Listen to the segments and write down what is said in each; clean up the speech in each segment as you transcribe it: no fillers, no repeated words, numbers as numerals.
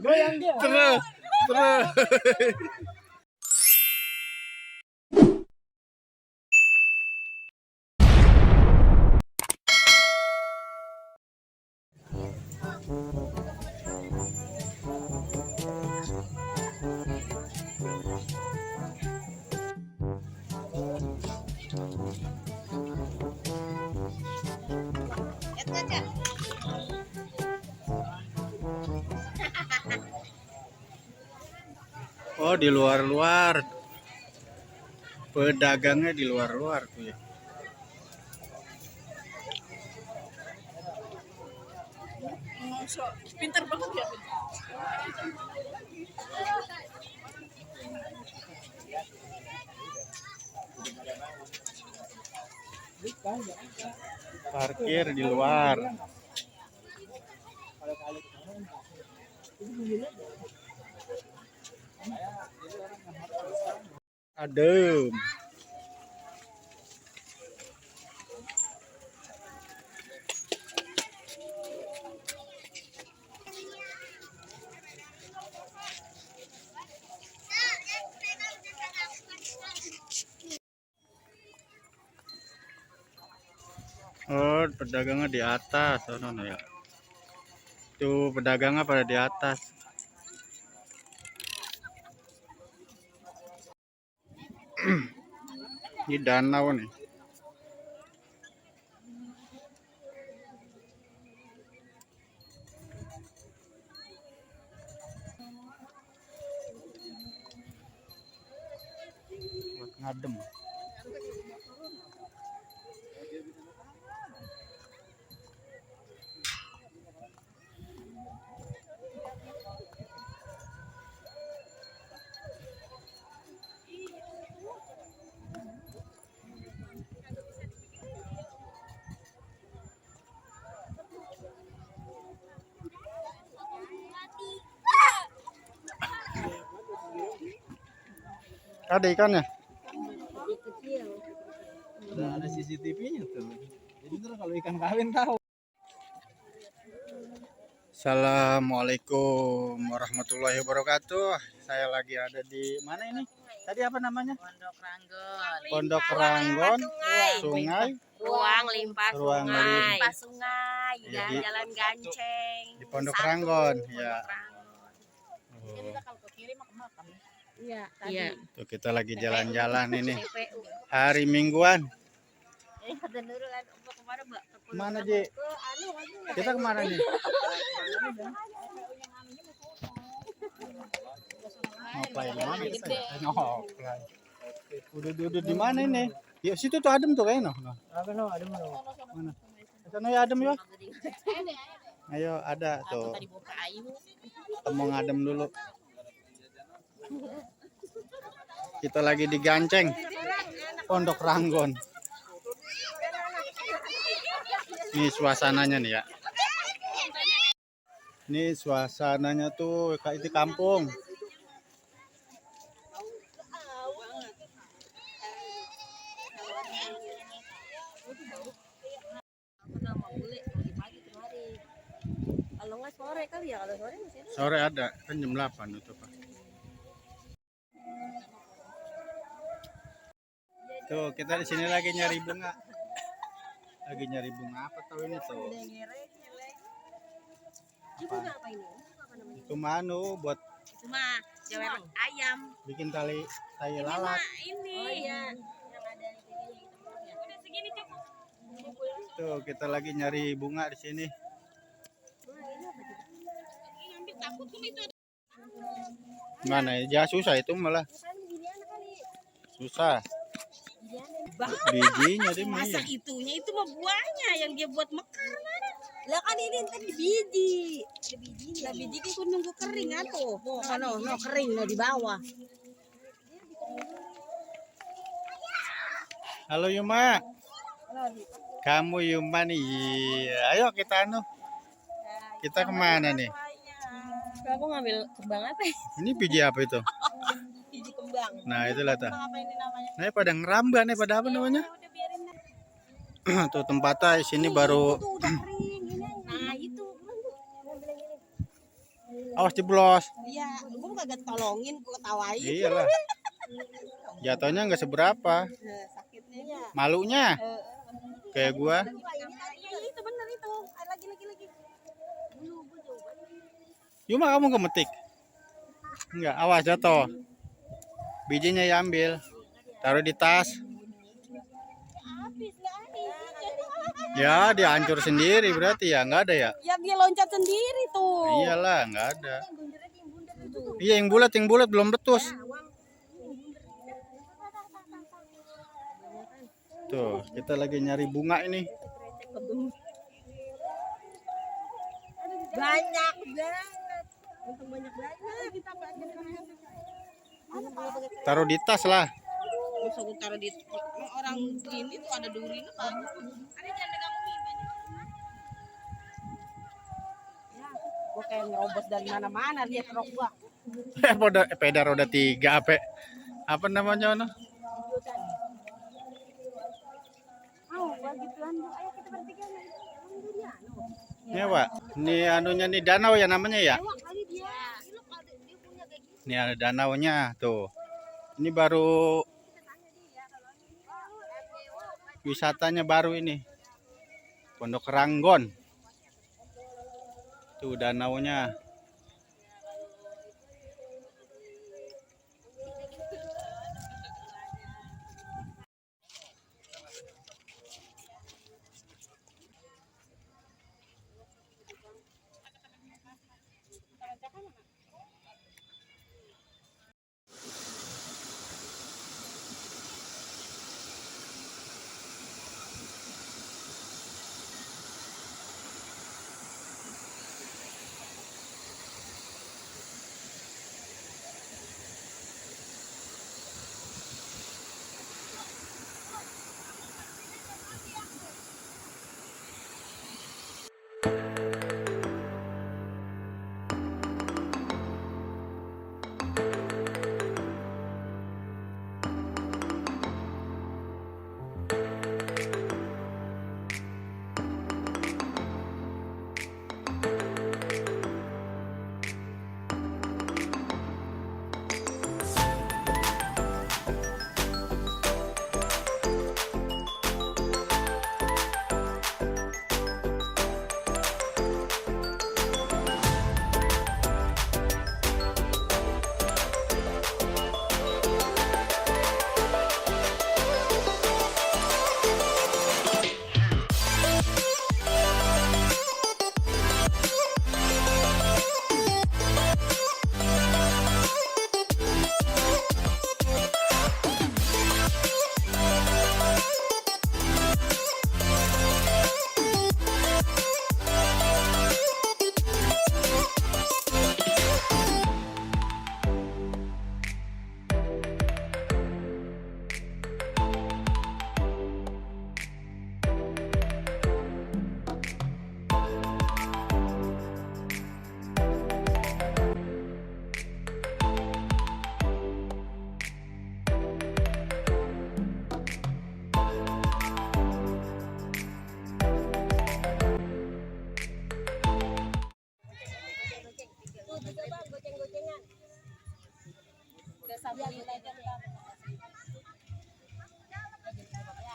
Goyang dia. Terus. Oh, di luar-luar. Pedagangnya di luar-luar tuh ya. Pintar banget ya. Parkir di luar. Adem. Oh, pedagangnya di atas, oh no, ya. Tuh pedagangnya pada di atas. Ini danau nih. Buat ngadem. Ada ikannya? Udah ada CCTV-nya tuh. Jadi ntar kalau ikan kawin tahu. Assalamualaikum warahmatullahi wabarakatuh. Saya lagi ada di mana ini? Tadi apa namanya? Pondok Ranggon. Pondok Ranggon, Sungai, Ruang limpah Ruang sungai. limpah Sungai. Iya, Ya, di- Jalan Ganceng. di Pondok Satu, Ranggon, Pondok ya. Ranggon. Oh, Kalau ke kiri mah ke makam. Iya, iya. tuh kita lagi jalan-jalan ini. TPU. Hari mingguan. Ada dulu kan kemana, Mbak? Mana, Ji? Kita kemana nih? Ngapain mana kita? Ngoplay. Udah di mana ini? Ya situ tuh adem tuh kayaknya. Nah. Apa no? Ada mana? Mana? Sana ya adem ya. Ayo ada tuh. Tadi buka ayu. Kita mau ngadem dulu. Kita lagi di Ganceng, Pondok Ranggon. Ini suasananya nih ya. Ini suasananya tuh kayak di kampung. Kalau nggak sore kali ya, kalau sore masih ada. Sore ada, kan jam 8 itu Pak. Tuh, kita di sini lagi nyari bunga. Lagi nyari bunga apa tahu ini tuh? Itu apa ini? Apa namanya? Itu manu buat Itu mah jewer ayam. bikin tali Ini lalat. mah ini. Oh iya. Yang ada di sini. Udah segini cukup. Tuh, kita lagi nyari bunga di sini. Mana ya? Susah itu malah. Susah. Bijinya dia mah Masa ya. itunya itu mah buahnya yang dia buat mekar mana? Lah kan ini tadi biji. Ada bijinya. Lah biji itu nunggu kering atuh. No kering no di bawah. Halo Yuma. Kamu Yuma nih. Ayo kita Kita kemana nih? Aku ngambil kembang apa? Ini biji apa itu? Biji kembang. Nah itulah tuh. Apa ini namanya? Nah pada ngerambah nih, pada apa namanya? Udah biarin. Tuh tempatnya di sini baru. Itu udah kering ini. Nah itu. Awas jeblos. Iya, gue kagak tolongin, gue ketawain. Iyalah. Jatuhnya nggak seberapa. Sakitnya ya. Malunya kayak gua. Iya, itu bener itu. Lagi. Yuma kamu kemetik? Enggak, awas jatuh. Bijinya ya ambil. Taruh di tas. Habis nggak ada. Ya, dia hancur sendiri berarti ya, nggak ada ya? Ya dia loncat sendiri tuh. Iyalah, nggak ada. Iya, yang bulat belum letus. Tuh, kita lagi nyari bunga ini. Banyak banget. Untung banyak banget. Kita Taruh di tas lah. bisa gue taruh di orang ini tuh ada durinya kan. Ada jangan pegang umi. Ya, gue kayak ngerobos dari mana-mana lihat rok gua. Peda roda 3 apa namanya ono? Ya, Pak. Ini anunya nih danau ya namanya ya? Ini ada danaunya tuh. Ini baru wisatanya baru ini. Pondok Ranggon. Tuh danaunya.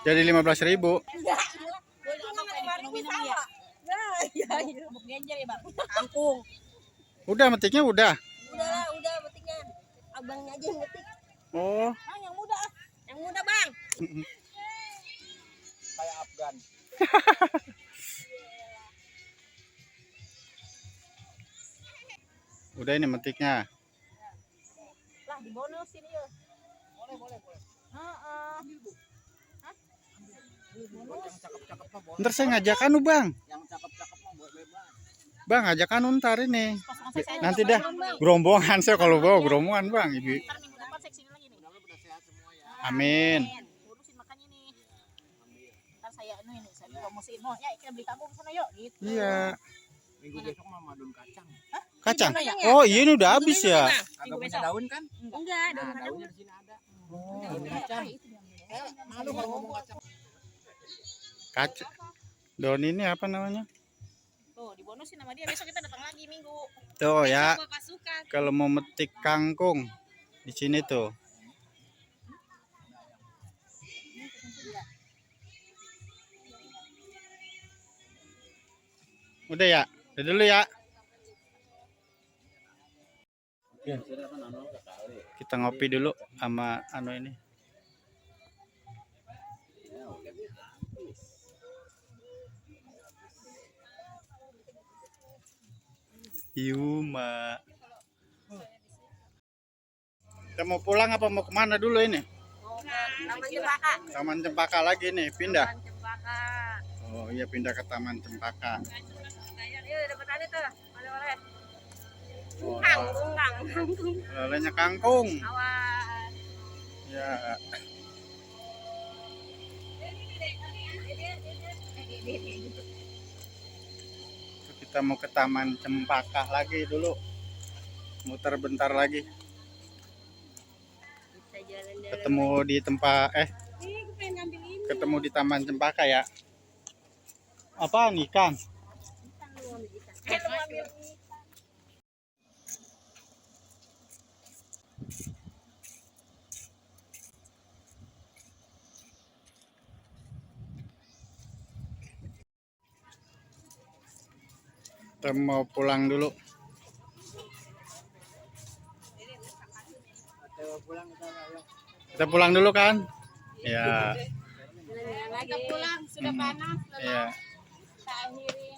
Jadi 15.000. Kampung. Udah metiknya udah. Udah metiknya. Abangnya aja yang metik. Oh. Bang, yang muda. Yang muda, Bang. Kayak Afgan. Udah ini metiknya. Lah, dibonusin yuk. Boleh. Heeh. Yang cakep-cakep mah boleh. Ntar saya ngajak anu bang. Yang cakep-cakep mah boleh bebas. Bang ngajak anu ntar ini. Nanti dah gerombongan saya kalau bawa gerombongan bang. Ibu. Mudah-mudahan udah sehat semua ya. Amin. Urusin makanya nih. Ntar saya promosiin. Oh, ya kita beli tabung sana yuk gitu. Iya. Minggu besok mah madun kacang. Kacang. Oh iya ini udah habis ya. Kagak punya daun kan? Enggak, Nah, daunnya di sini ada. Daun kacang. Malu kalau ngomong kacang. Kacang. Daun ini apa namanya? Tuh, dibonusin sama dia. Besok kita datang lagi minggu. Tuh ya, Besok gua pasukan. kalau mau metik kangkung di sini tuh. Udah ya, udah dulu ya. Kita ngopi dulu sama anu ini. Yuma. Kita mau pulang apa mau kemana dulu ini? Mau ke Taman Cempaka. Taman Cempaka lagi nih, pindah. Taman Cempaka. Oh iya, pindah ke Taman Cempaka. Yuk, dapat ada tuh. Oleh-oleh. Oh, Kangkung. olehnya kangkung. Awas. Ya. Kita mau ke Taman Cempaka lagi dulu. Muter bentar lagi. Bisa jalan-jalan. Ketemu di tempat Gue pengen ngambil ini. ketemu di Taman Cempaka ya. Apaan ikan? Lu ngambil ikan. Lu ngambil ikan. Kita mau pulang dulu. Kita pulang dulu kan? Ya. Kita pulang, sudah panas. Ya. Kita akhiri.